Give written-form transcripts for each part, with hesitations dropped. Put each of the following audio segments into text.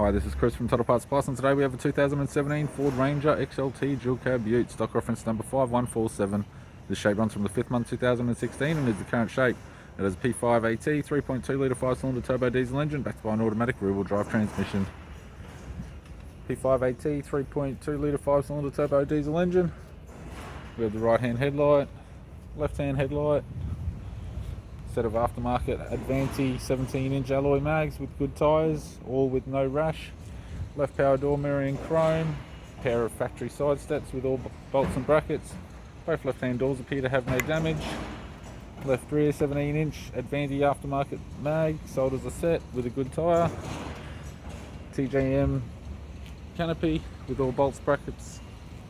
Hi, this is Chris from Total Parts Plus, and today we have a 2017 Ford Ranger XLT dual cab ute, stock reference number 5147. This shape runs from the 5th month 2016 and is the current shape. It has a P5 AT 3.2 litre 5-cylinder turbo diesel engine backed by an automatic rear-wheel drive transmission. P5 AT 3.2 litre 5-cylinder turbo diesel engine. We have the right hand headlight, left hand headlight, set of aftermarket Advanti 17-inch alloy mags with good tyres, all with no rash. Left power door mirroring chrome, pair of factory side steps with all bolts and brackets. Both left hand doors appear to have no damage. Left rear 17-inch Advanti aftermarket mag, sold as a set with a good tyre. TJM canopy with all bolts, brackets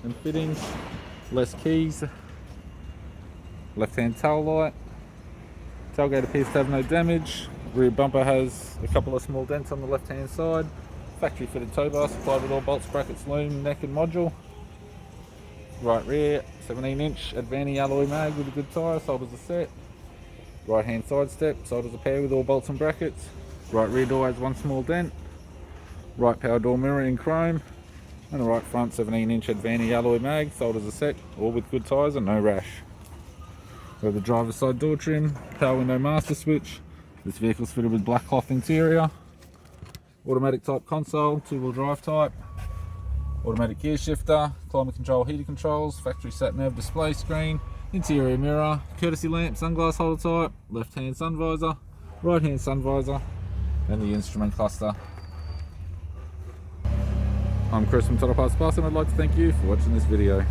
and fittings. Less keys. Left hand tail light. Tailgate appears to have no damage. Rear bumper has a couple of small dents on the left hand side. Factory fitted tow bar supplied with all bolts, brackets, loom, neck and module. Right rear 17-inch Advanti alloy mag with a good tyre, sold as a set. Right hand side step, sold as a pair with all bolts and brackets. Right rear door has one small dent. Right power door mirror in chrome. And the right front 17-inch Advanti alloy mag, sold as a set, all with good tyres and no rash. We have the driver's side door trim, power window master switch. This vehicle is fitted with black cloth interior. Automatic type console, 2-wheel drive type. Automatic gear shifter, climate control heater controls, factory SATNAV display screen, interior mirror, courtesy lamp, sunglass holder type, left hand sun visor, right hand sun visor, and the instrument cluster. I'm Chris from Total Parts Plus, and I'd like to thank you for watching this video.